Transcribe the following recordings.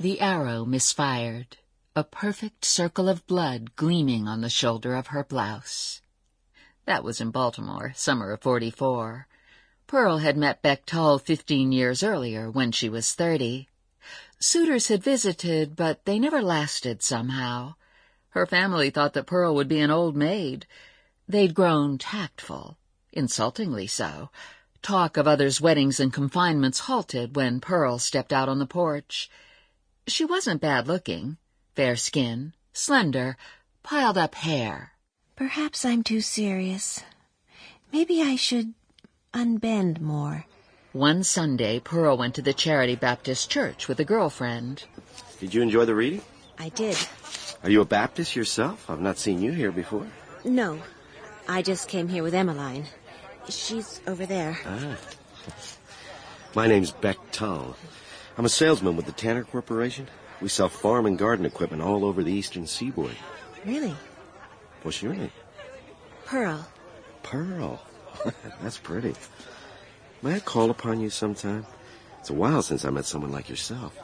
The arrow misfired, a perfect circle of blood gleaming on the shoulder of her blouse. That was in Baltimore, summer of '44. Pearl had met Beck Tull 15 years earlier, when she was 30. Suitors had visited, but they never lasted somehow. Her family thought that Pearl would be an old maid. They'd grown tactful, insultingly so. Talk of others' weddings and confinements halted when Pearl stepped out on the porch. She wasn't bad-looking, fair skin, slender, piled-up hair. Perhaps I'm too serious. Maybe I should unbend more. One Sunday, Pearl went to the Charity Baptist Church with a girlfriend. Did you enjoy the reading? I did. Are you a Baptist yourself? I've not seen you here before. No, I just came here with Emmeline. She's over there. Ah. My name's Beck Tull. I'm a salesman with the Tanner Corporation. We sell farm and garden equipment all over the eastern seaboard. Really? What's your name? Pearl. Pearl. That's pretty. May I call upon you sometime? It's a while since I met someone like yourself.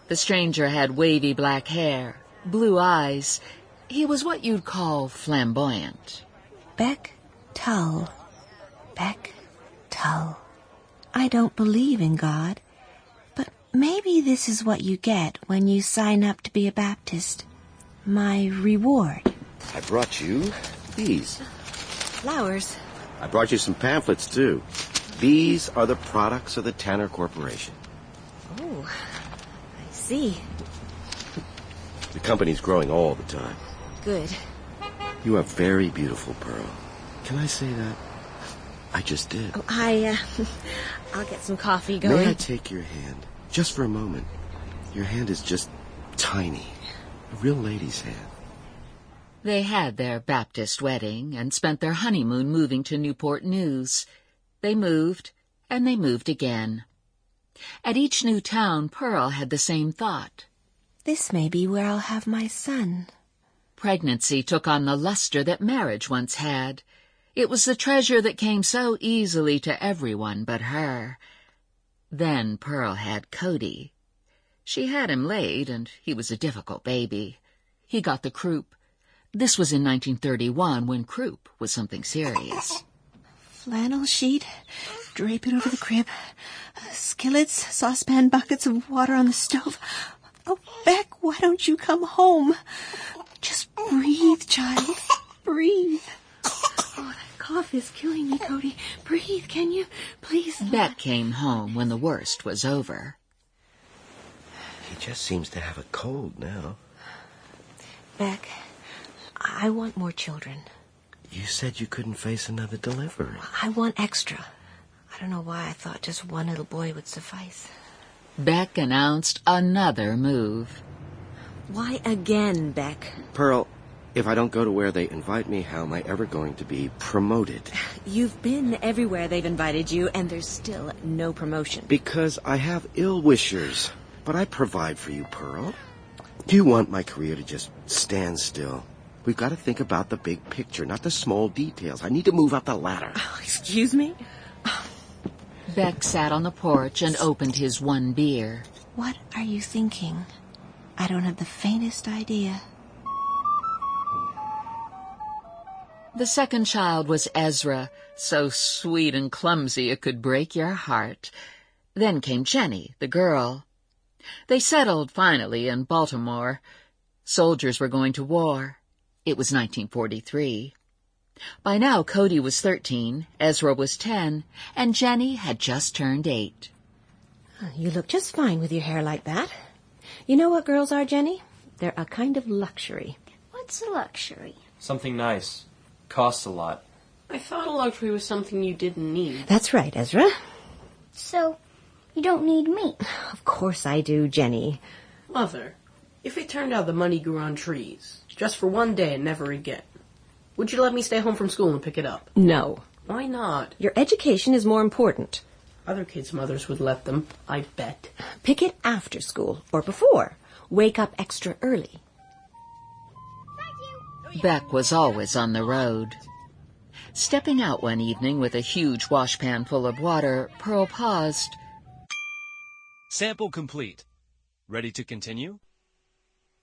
The stranger had wavy black hair, blue eyes. He was what you'd call flamboyant. Beck Tull. Beck Tull. I don't believe in God, but maybe this is what you get when you sign up to be a Baptist. My reward. I brought you these. Flowers. I brought you some pamphlets, too. These are the products of the Tanner Corporation. Oh, I see. The company's growing all the time. Good. You are very beautiful, Pearl. Can I say that? I just did. Oh, I'll get some coffee going. May I take your hand? Just for a moment. Your hand is just tiny. A real lady's hand. They had their Baptist wedding and spent their honeymoon moving to Newport News. They moved, and they moved again. At each new town, Pearl had the same thought. This may be where I'll have my son. Pregnancy took on the luster that marriage once had. It was the treasure that came so easily to everyone but her. Then Pearl had Cody. She had him laid, and he was a difficult baby. He got the croup. This was in 1931, when croup was something serious. Flannel sheet, drape it over the crib. Skillets, saucepan, buckets of water on the stove. Oh, Beck, why don't you come home? Just breathe, child. Breathe. Oh, that cough is killing me, Cody. Breathe, can you? Please. Beck came home when the worst was over. He just seems to have a cold now. Beck, I want more children. You said you couldn't face another delivery. I want extra. I don't know why I thought just one little boy would suffice. Beck announced another move. Why again, Beck? Pearl, if I don't go to where they invite me, how am I ever going to be promoted? You've been everywhere they've invited you, and there's still no promotion. Because I have ill-wishers. But I provide for you, Pearl. Do you want my career to just stand still? We've got to think about the big picture, not the small details. I need to move up the ladder. Oh, excuse me? Beck sat on the porch and opened his one beer. What are you thinking? I don't have the faintest idea. The second child was Ezra, so sweet and clumsy it could break your heart. Then came Jenny, the girl. They settled, finally, in Baltimore. Soldiers were going to war. It was 1943. By now, Cody was 13, Ezra was 10, and Jenny had just turned 8. You look just fine with your hair like that. You know what girls are, Jenny? They're a kind of luxury. What's a luxury? Something nice. Costs a lot. I thought a luxury was something you didn't need. That's right, Ezra. So, you don't need me. Of course I do, Jenny. Mother, if it turned out the money grew on trees, just for one day and never again, would you let me stay home from school and pick it up? No. Why not? Your education is more important. Other kids' mothers would let them, I bet. Pick it after school or before. Wake up extra early. Beck was always on the road. Stepping out one evening with a huge washpan full of water, Pearl paused. Sample complete. Ready to continue?